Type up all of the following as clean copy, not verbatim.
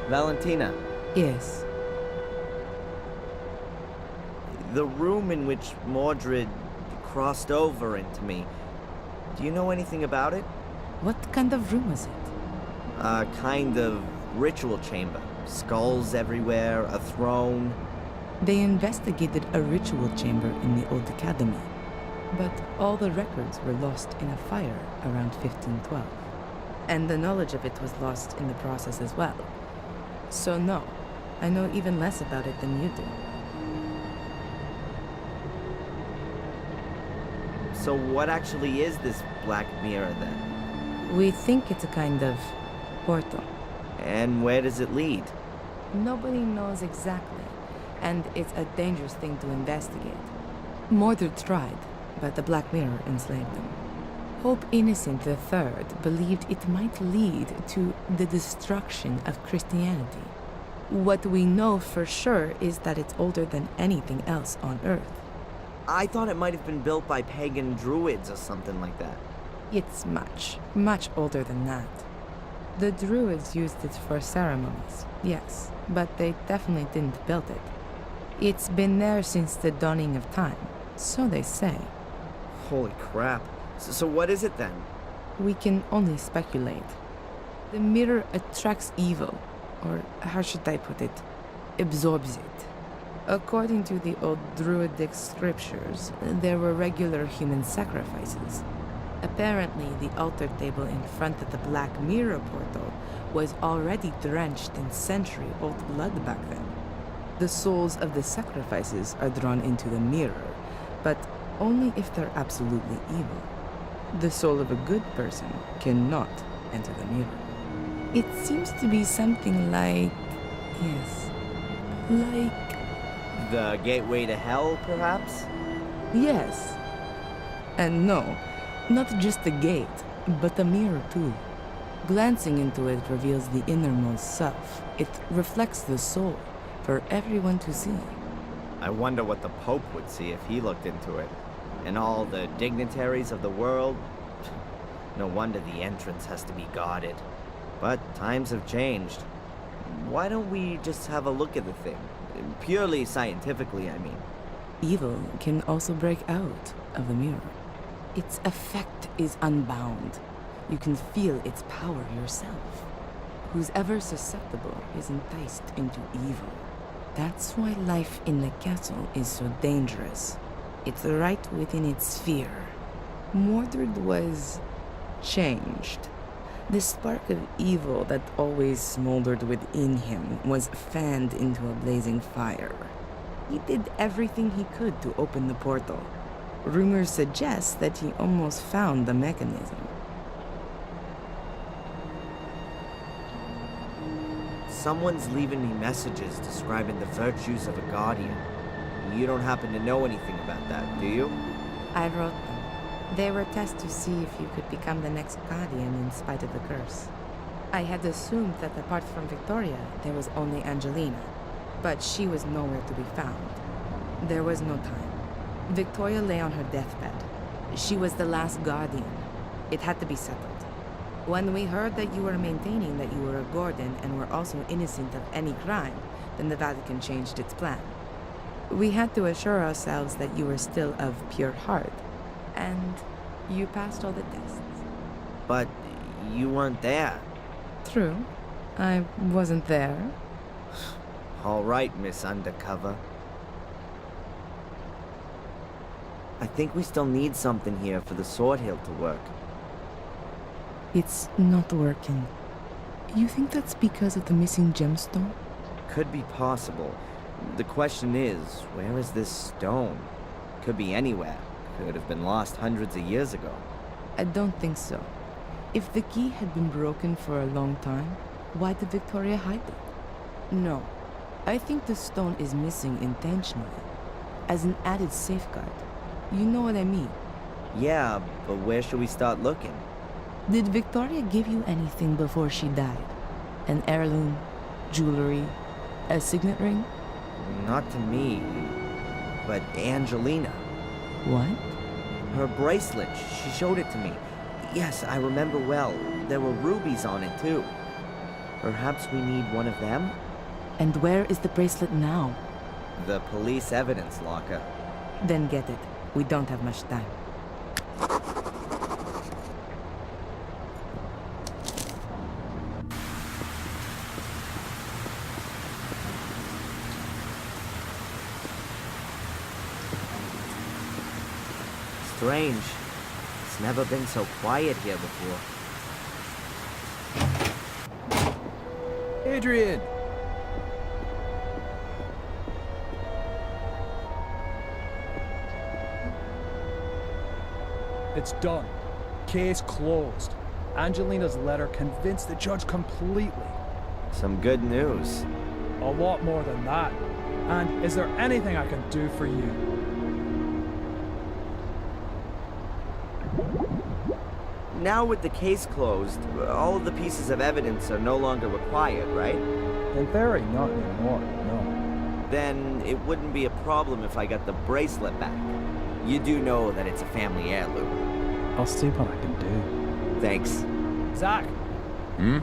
Valentina, Yes. the room in which Mordred crossed over into me, do you know anything about it? What kind of room was it? A kind of ritual chamber. Skulls everywhere, a throne. They investigated a ritual chamber in the old academy, but all the records were lost in a fire around 1512. And the knowledge of it was lost in the process as well. So no, I know even less about it than you do. So what actually is this black mirror then? We think it's a kind of portal. And where does it lead? Nobody knows exactly, and it's a dangerous thing to investigate. Mordred tried, but the Black Mirror enslaved them. Pope Innocent III believed it might lead to the destruction of Christianity. What we know for sure is that it's older than anything else on Earth. I thought it might have been built by pagan druids or something like that. It's much, much older than that. The Druids used it for ceremonies, yes, but they definitely didn't build it. It's been there since the dawning of time, so they say. Holy crap. So what is it then? We can only speculate. The mirror attracts evil, or how should I put it? Absorbs it. According to the old Druidic scriptures, there were regular human sacrifices. Apparently, the altar table in front of the Black Mirror portal was already drenched in century-old blood back then. The souls of the sacrifices are drawn into the mirror, but only if they're absolutely evil. The soul of a good person cannot enter the mirror. It seems to be something like... yes, like... The gateway to hell, perhaps? yes. And no, not just the gate, but the mirror too. Glancing into it reveals the innermost self. It reflects the soul for everyone to see. I wonder what the Pope would see if he looked into it. And all the dignitaries of the world. No wonder the entrance has to be guarded. But times have changed. Why don't we just have a look at the thing? Purely scientifically, I mean. Evil can also break out of the mirror. Its effect is unbound. You can feel its power yourself. Who's ever susceptible is enticed into evil. That's why life in the castle is so dangerous. It's right within its sphere. Mordred was changed. The spark of evil that always smoldered within him was fanned into a blazing fire. He did everything he could to open the portal. Rumors suggest that he almost found the mechanism. Someone's leaving me messages describing the virtues of a guardian. You don't happen to know anything about that, do you? I wrote them. They were tests to see if you could become the next guardian in spite of the curse. I had assumed that apart from Victoria, there was only Angelina, but she was nowhere to be found. There was no time. Victoria lay on her deathbed. She was the last guardian. It had to be settled. When we heard that you were maintaining that you were a Gordon and were also innocent of any crime, then the Vatican changed its plan. We had to assure ourselves that you were still of pure heart, and you passed all the tests. But you weren't there. True. I wasn't there. All right, Miss Undercover. I think we still need something here for the sword hill to work. It's not working. You think that's because of the missing gemstone? Could be possible. The question is, where is this stone? Could be anywhere. Could have been lost hundreds of years ago. I don't think so. If the key had been broken for a long time, why did Victoria hide it? No. I think the stone is missing intentionally, as an added safeguard. You know what I mean? Yeah, but where should we start looking? Did Victoria give you anything before she died? An heirloom, jewelry, a signet ring? Not to me, but Angelina. What? Her bracelet, she showed it to me. Yes, I remember well. There were rubies on it, too. Perhaps we need one of them? And where is the bracelet now? The police evidence locker. Then get it. We don't have much time. Strange. It's never been so quiet here before. Adrian! It's done. Case closed. Angelina's letter convinced the judge completely. Some good news. A lot more than that. And is there anything I can do for you? Now with the case closed, all of the pieces of evidence are no longer required, right? In theory, not anymore, no. Then it wouldn't be a problem if I got the bracelet back. You do know that it's a family heirloom. I'll see what I can do. Thanks. Zach! Hmm?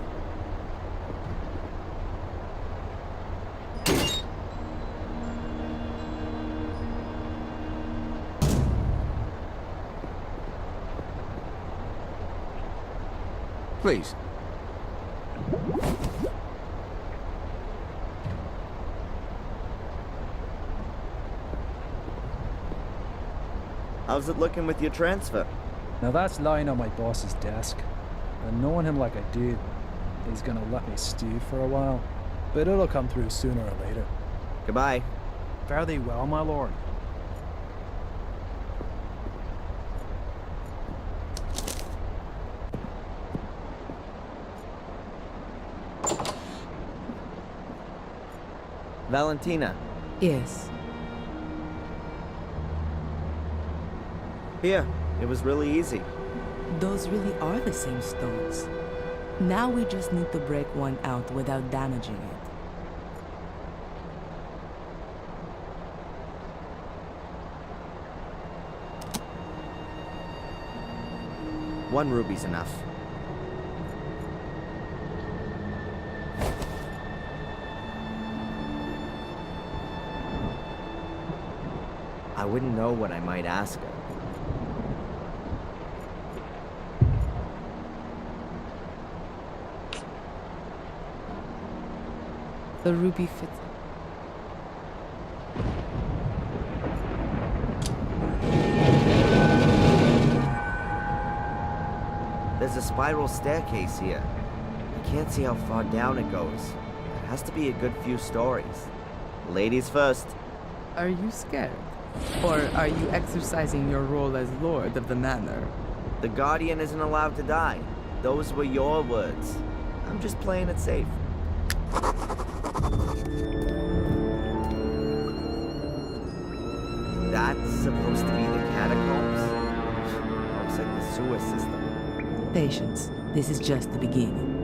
Please. How's it looking with your transfer? Now that's lying on my boss's desk. And knowing him like I did, he's gonna let me stew for a while. But it'll come through sooner or later. Goodbye. Fare thee well, my lord. Valentina. Yes. Here. It was really easy. Those really are the same stones. Now we just need to break one out without damaging it. One ruby's enough. I wouldn't know what I might ask her. The ruby fits. There's a spiral staircase here. I can't see how far down it goes. It has to be a good few stories. Ladies first. Are you scared? Or are you exercising your role as Lord of the Manor? The Guardian isn't allowed to die. Those were your words. I'm just playing it safe. That's supposed to be the catacombs? Looks like the sewer system. Patience. This is just the beginning.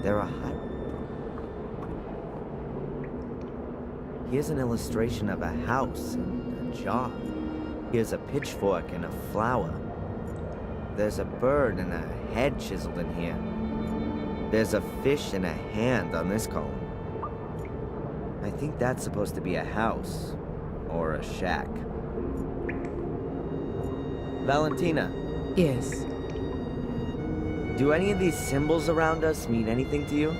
They're a hut. Here's an illustration of a house and a job. Here's a pitchfork and a flower. There's a bird and a head chiseled in here. There's a fish and a hand on this column. I think that's supposed to be a house or a shack. Valentina, Yes. do any of these symbols around us mean anything to you?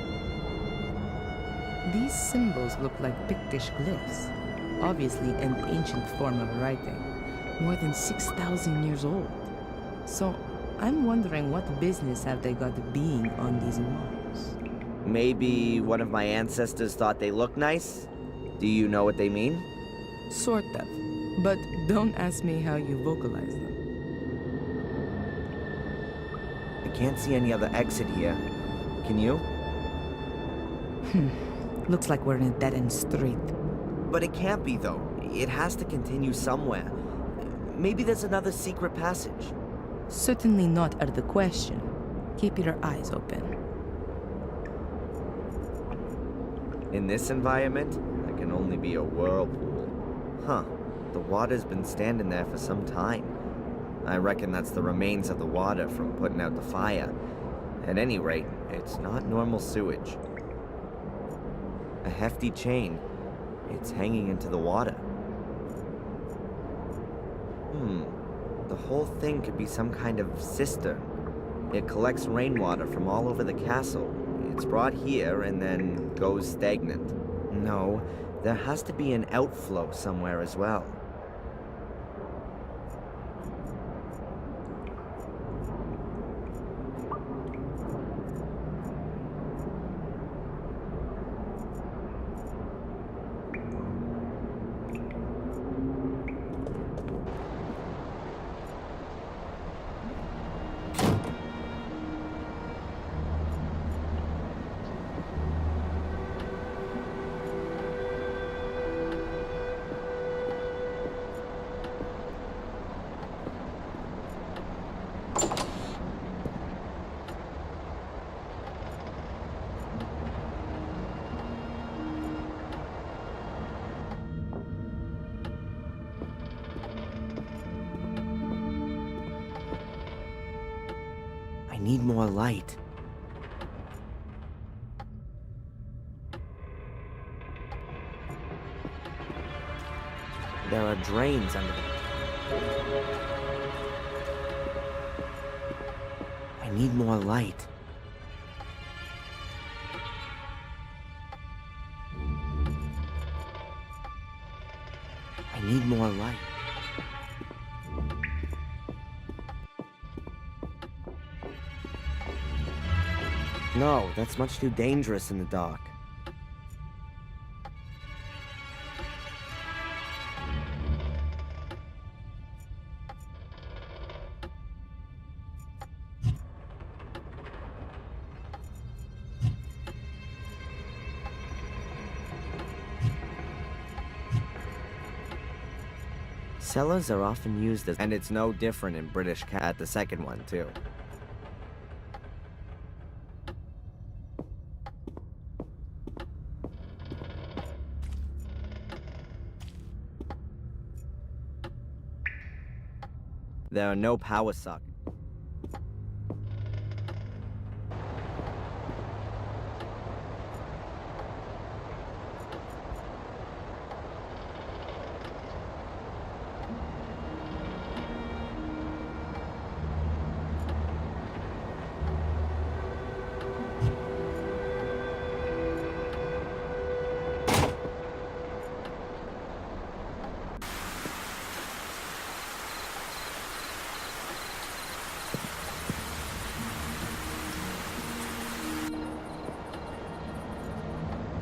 These symbols look like Pictish glyphs. Obviously an ancient form of writing. more than 6,000 years old. So, I'm wondering what business have they got being on these walls? Maybe one of my ancestors thought they looked nice? Do you know what they mean? Sort of. But don't ask me how you vocalize them. I can't see any other exit here. Can you? Looks like we're in a dead-end street. But it can't be, though. It has to continue somewhere. Maybe there's another secret passage. Certainly not out of the question. Keep your eyes open. In this environment, there can only be a whirlpool. Huh. The water's been standing there for some time. I reckon that's the remains of the water from putting out the fire. At any rate, it's not normal sewage. A hefty chain. It's hanging into the water. The whole thing could be some kind of cistern. It collects rainwater from all over the castle. It's brought here and then goes stagnant. No, there has to be an outflow somewhere as well. I need more light. There are drains under the... I need more light. I need more light. No, that's much too dangerous in the dark. Cellars are often used as... And it's no different in British Cat, the second one, too. There are no power sockets.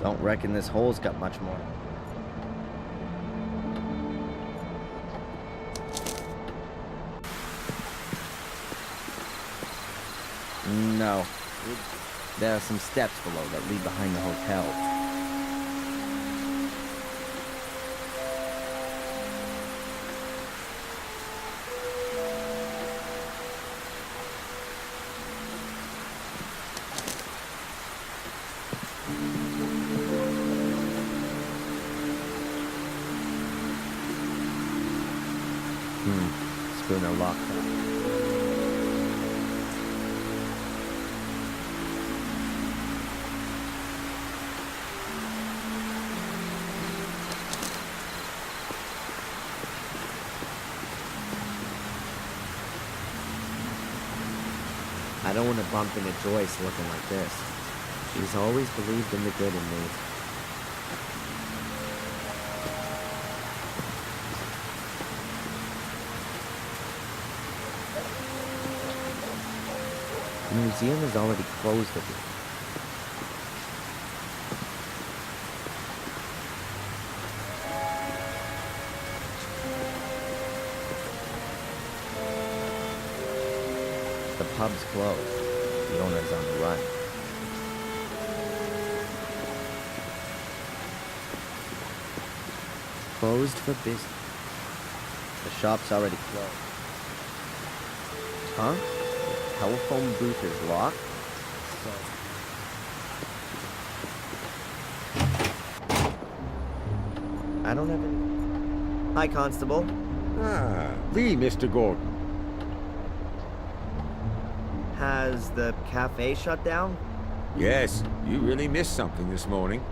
Don't reckon this hole's got much more. No. There are some steps below that lead behind the hotel. Schooner locked up. I don't want to bump into Joyce looking like this. She's always believed in the good in me. The museum is already closed again. The pub's closed. The owner's on the run. Closed for business. The shop's already closed. Huh? The telephone booth is locked? So... I don't have any... Hi, Constable. Ah, Lee, Mr. Gordon. Has the cafe shut down? Yes, you really missed something this morning.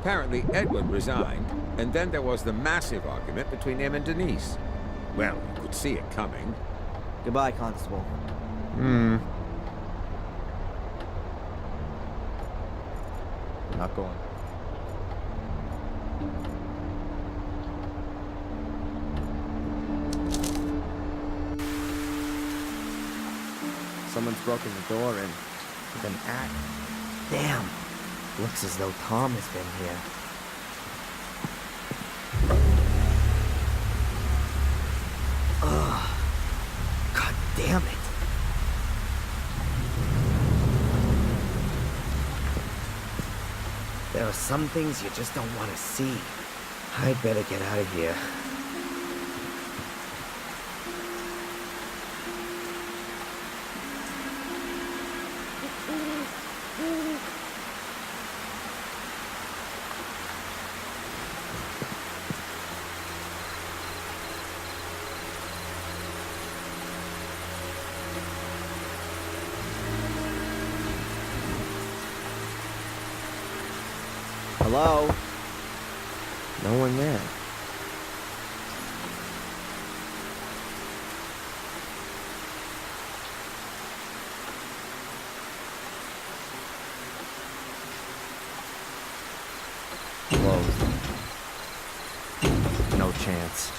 Apparently, Edward resigned, and then there was the massive argument between him and Denise. Well, you could see it coming. Goodbye, Constable. Not going. Someone's broken the door in with an axe. Damn! Looks as though Tom has been here. Ugh. God damn it. There are some things you just don't want to see. I'd better get out of here. Hello? No one there. Closed. No chance.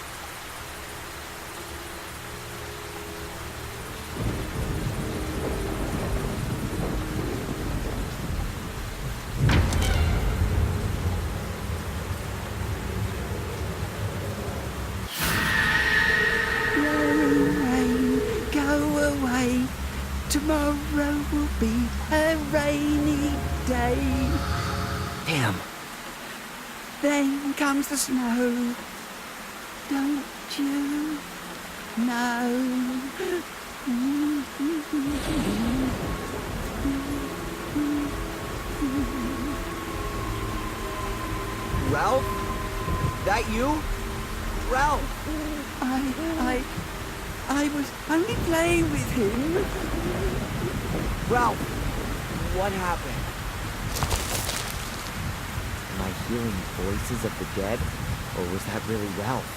Tomorrow will be a rainy day. Damn. Then comes the snow. Don't you know? Ralph? That you? Ralph! I was only playing with him. Ralph! What happened? Am I hearing voices of the dead? Or was that really Ralph?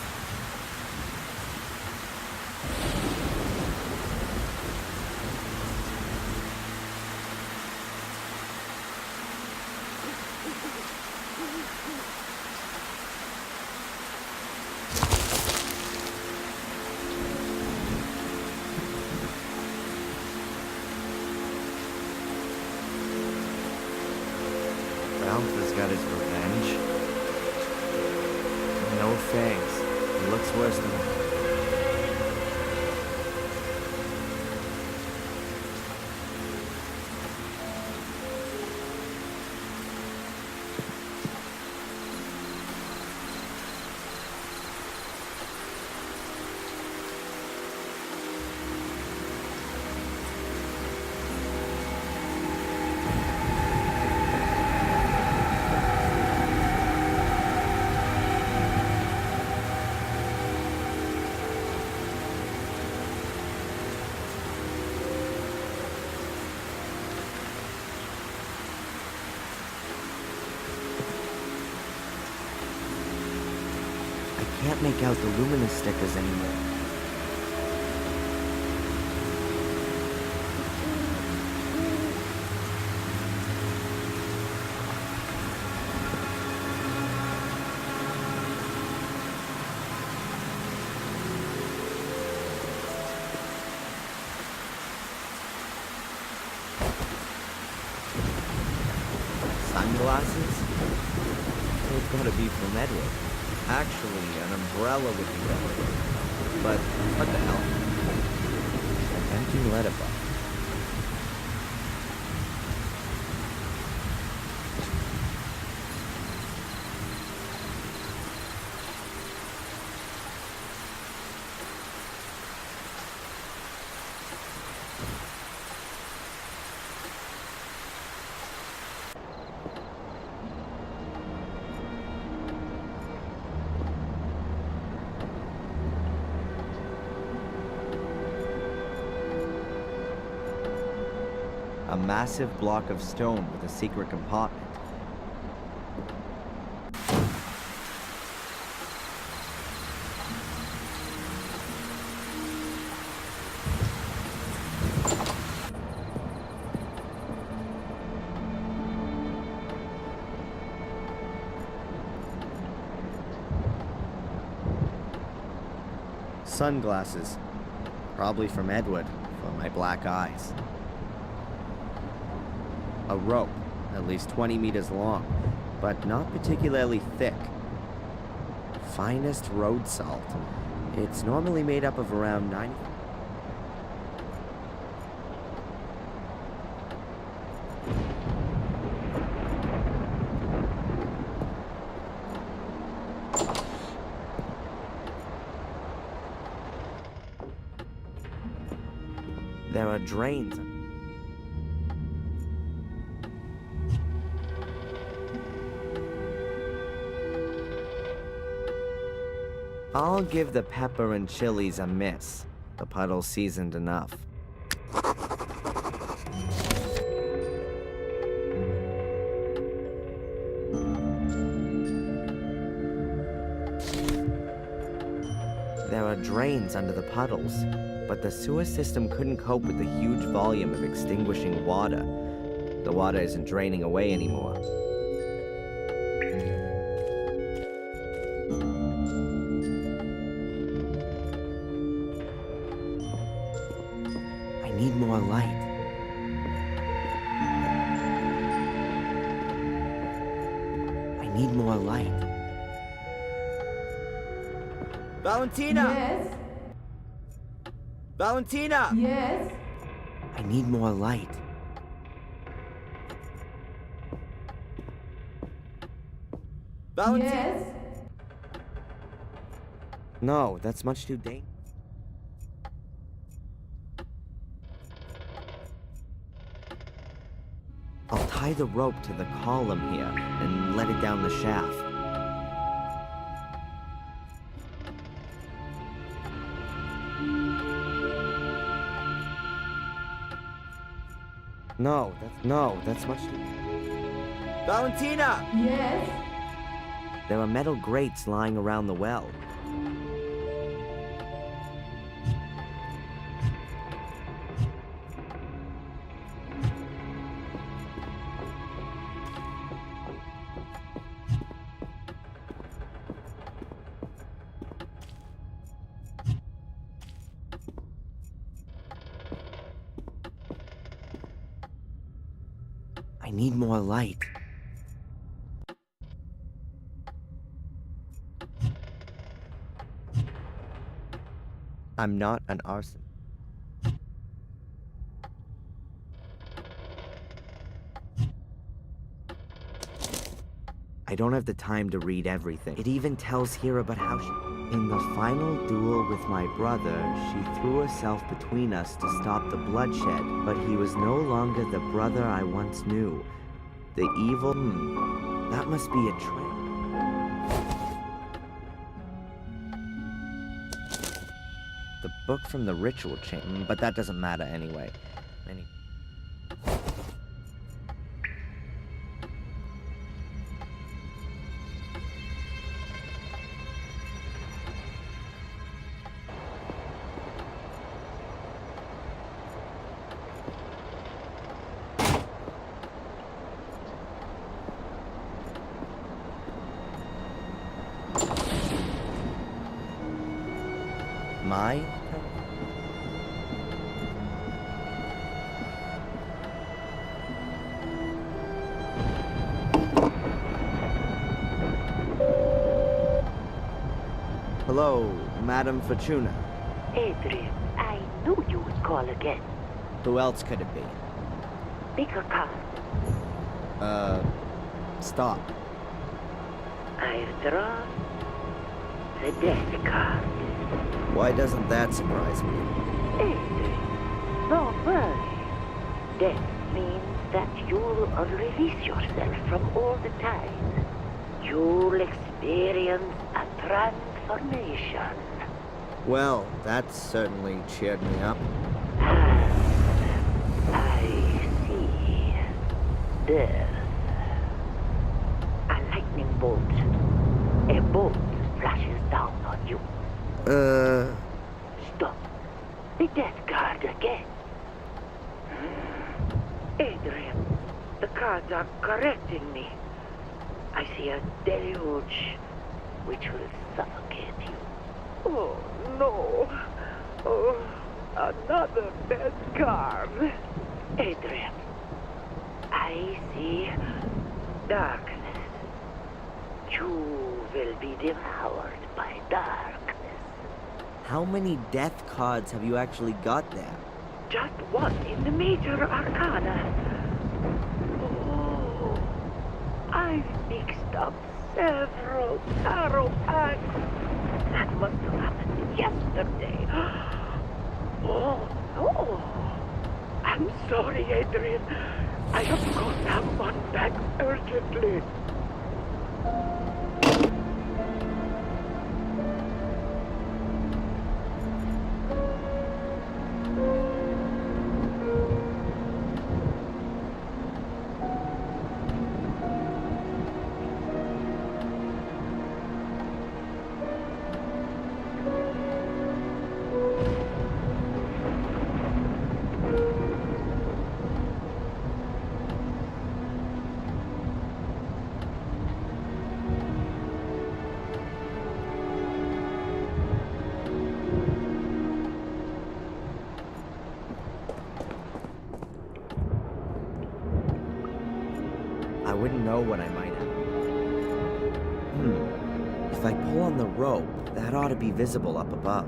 Ralph has got his revenge. No thanks. He looks worse than... I can't make out the luminous stickers anymore. sunglasses? It's gotta be from Edward. Actually, an umbrella would be better. But what the hell? An empty letterbox. A massive block of stone with a secret compartment. Sunglasses. Probably from Edward, for my black eyes. A rope, at least 20 meters long, but not particularly thick. Finest road salt. It's normally made up of around 90. There are drains. I'll give the pepper and chilies a miss. The puddle's seasoned enough. There are drains under the puddles, but the sewer system couldn't cope with the huge volume of extinguishing water. The water isn't draining away anymore. I need more light. I need more light. Valentina! Yes? Valentina! Yes? I need more light. Valentina! Yes? No, that's much too dangerous. I'll tie the rope to the column here and let it down the shaft. No, that's much too... Valentina! Yes? There are metal grates lying around the well. I need more light. I'm not an arson. I don't have the time to read everything. It even tells here about how she... In the final duel with my brother, she threw herself between us to stop the bloodshed, but he was no longer the brother I once knew. The evil... that must be a trick. The book from the ritual chain, but that doesn't matter anyway. My turn? Hello, Madame Fortuna. Adrian, I knew you would call again. Who else could it be? Bigger card. Stop. I've drawn the death card. Why doesn't that surprise me? Adrian, don't worry. Death means that you'll release yourself from all the ties. You'll experience a transformation. Well, that certainly cheered me up. I see. Death. A lightning bolt. A bolt flashes down on you. Stop. The death card again. Adrian, the cards are correcting me. I see a deluge which will suffocate you. Oh, no. Oh, another death card. Adrian, I see darkness. You will be devoured by darkness. How many death cards have you actually got there? Just one in the major arcana. Oh, I've mixed up several tarot packs. That must have happened yesterday. Oh, no. I'm sorry, Adrian. I have got someone back urgently. I wouldn't know what I might have. If I pull on the rope, that ought to be visible up above.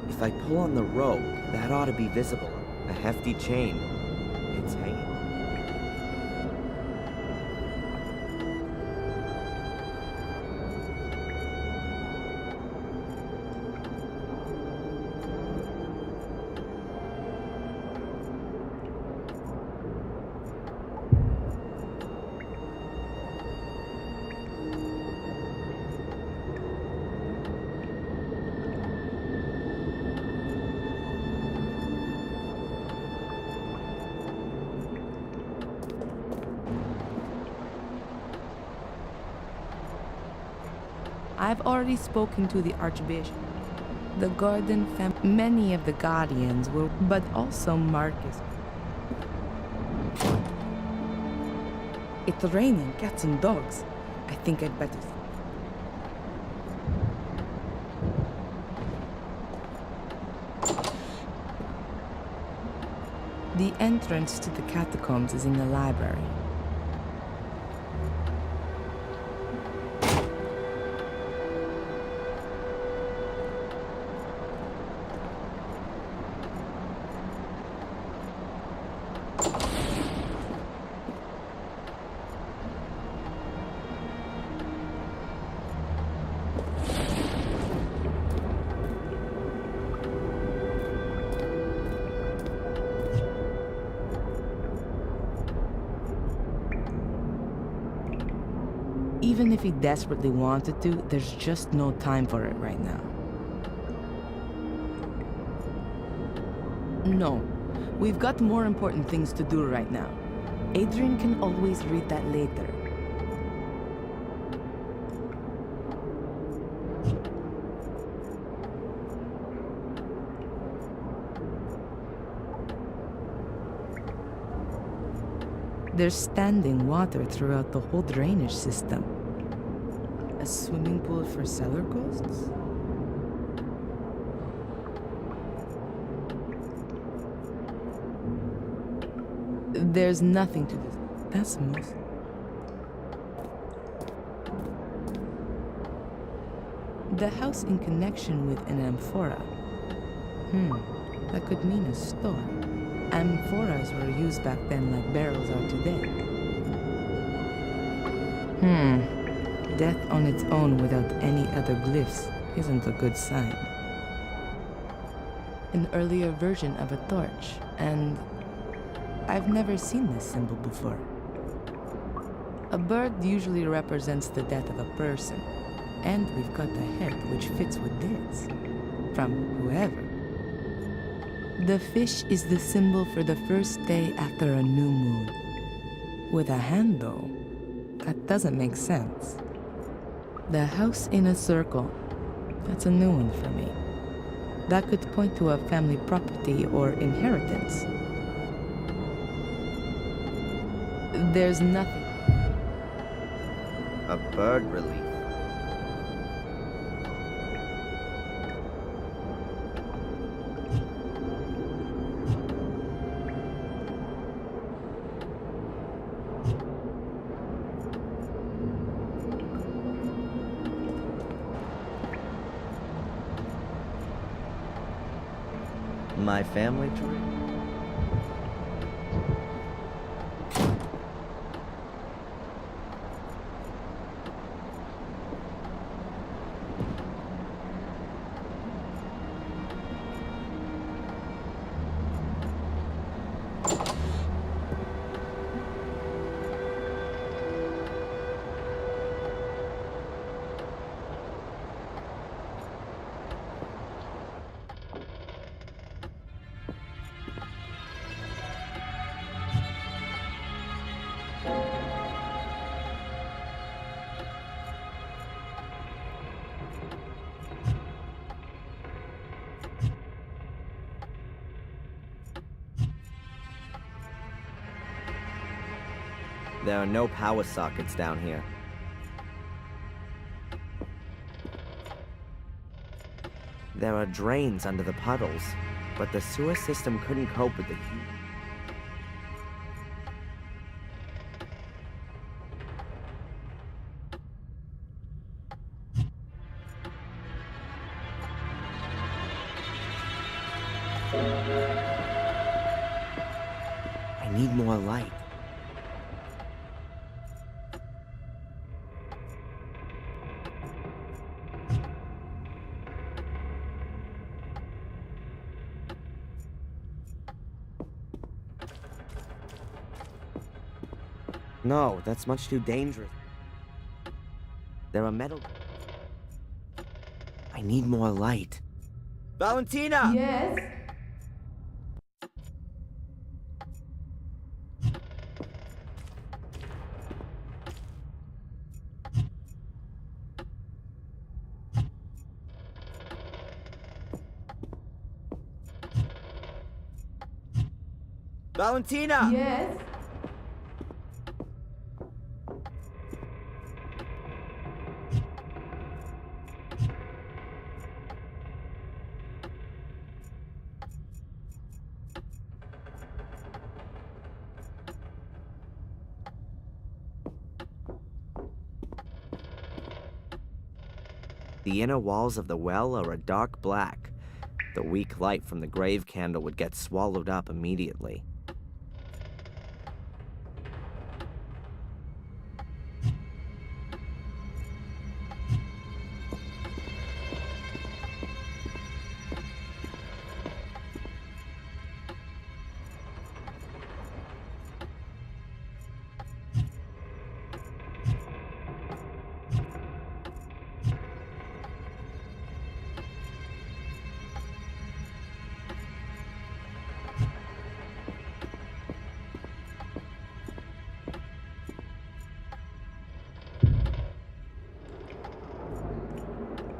If I pull on the rope, that ought to be visible. A hefty chain. It's hanging. I've already spoken to the Archbishop. The Garden many of the Guardians were, but also Marcus. It's raining cats and dogs. I think I'd better. The entrance to the catacombs is in the library. Even if he desperately wanted to, there's just no time for it right now. No, we've got more important things to do right now. Adrian can always read that later. There's standing water throughout the whole drainage system. A swimming pool for cellar ghosts? There's nothing to this. That's most. The house in connection with an amphora. That could mean a store. Amphoras were used back then like barrels are today. Death on its own without any other glyphs isn't a good sign. An earlier version of a torch, and I've never seen this symbol before. A bird usually represents the death of a person, and we've got the head which fits with this, from whoever. The fish is the symbol for the first day after a new moon. With a hand, though, that doesn't make sense. The house in a circle, that's a new one for me. That could point to a family property or inheritance. There's nothing. A bird relief. My family tree? There are no power sockets down here. There are drains under the puddles, but the sewer system couldn't cope with the heat. I need more light. No, that's much too dangerous. There are metal... I need more light. Valentina! Yes? Valentina! Yes? The inner walls of the well are a dark black. The weak light from the grave candle would get swallowed up immediately.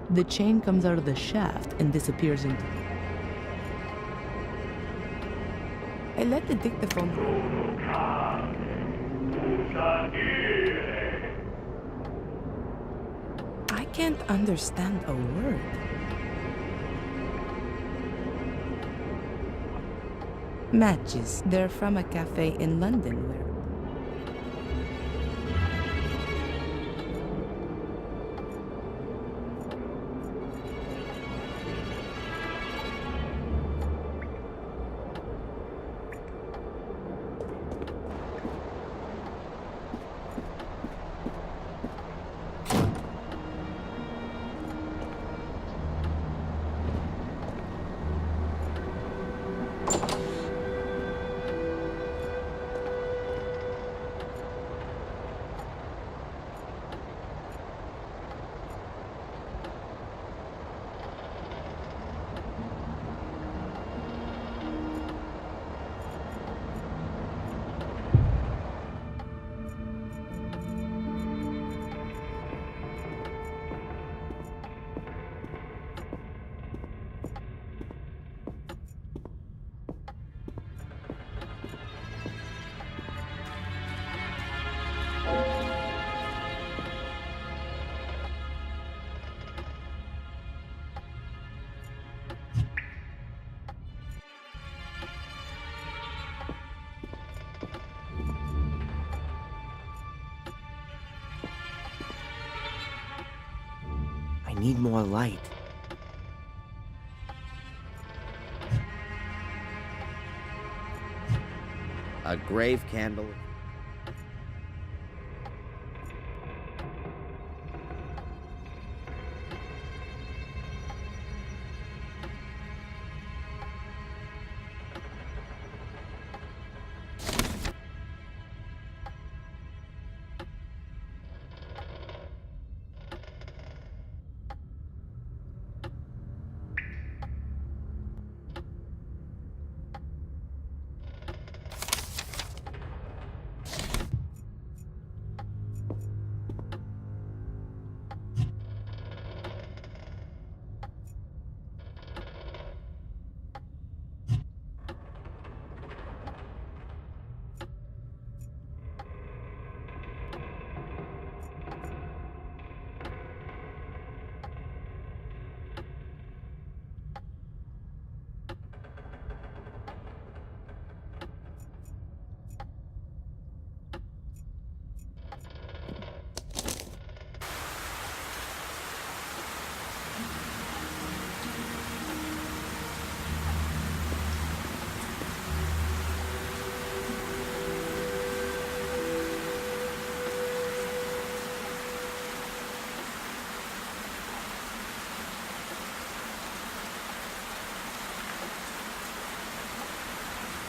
The chain comes out of the shaft and disappears into... I let the dictaphone... I can't understand a word. Matches. They're from a cafe in London where... need more light. A grave candle.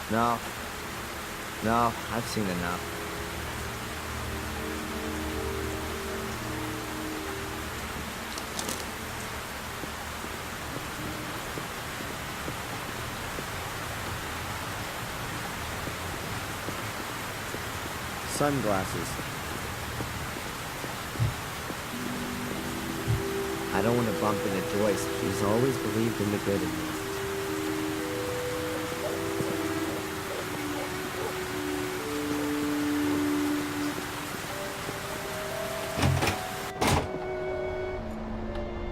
No. No, I've seen enough. Sunglasses. I don't want to bump into Joyce. She's always believed in the good in me.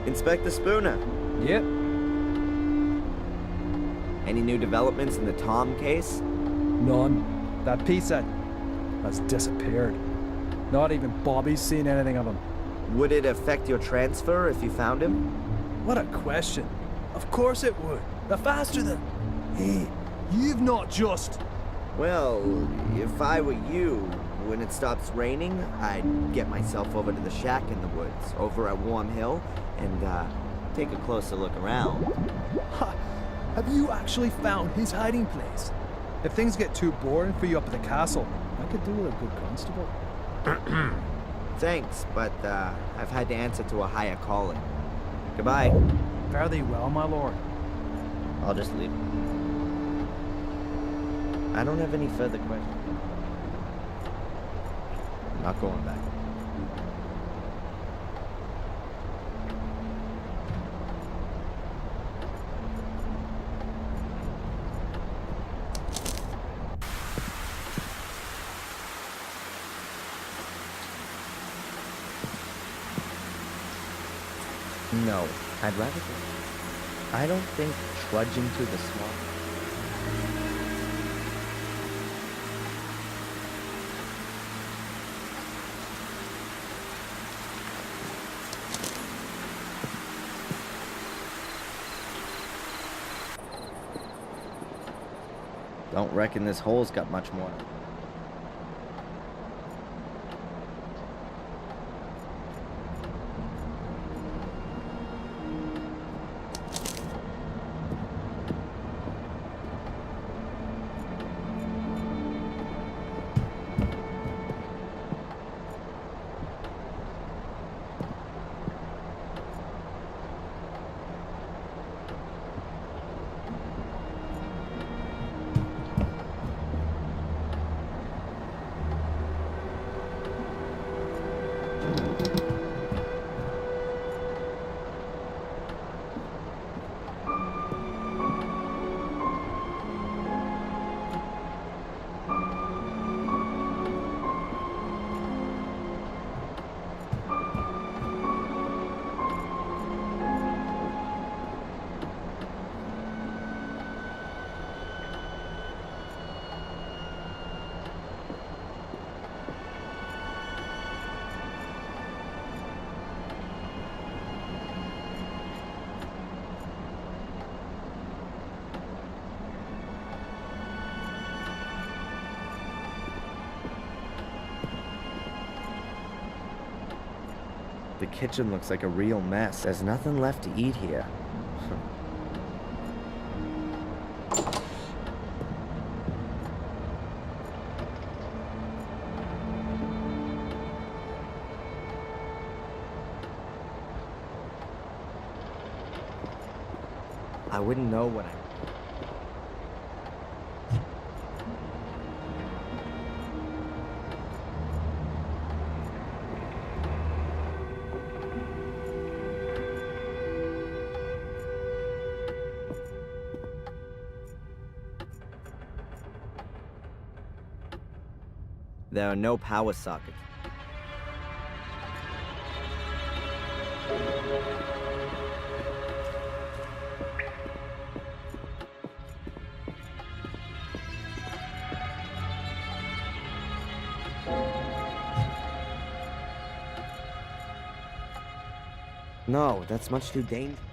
Inspector Spooner. Yep. Any new developments in the Tom case? None. That piece has disappeared. Not even Bobby's seen anything of him. Would it affect your transfer if you found him? What a question. Of course it would. The faster the... Hey, you've not just... Well, if I were you, when it stops raining, I'd get myself over to the shack in the woods, over at Warm Hill, and, take a closer look around. Ha! Have you actually found his hiding place? If things get too boring for you up at the castle, I could do with a good constable. Thanks, but, I've had to answer to a higher calling. Goodbye. Fare thee well, my lord. I'll just leave. I don't have any further questions. I'm not going back. No, I'd rather go. I don't think trudging through the swamp. Don't reckon this hole's got much more. kitchen looks like a real mess. There's nothing left to eat here. I wouldn't know what I... There are no power sockets. No, that's much too dangerous.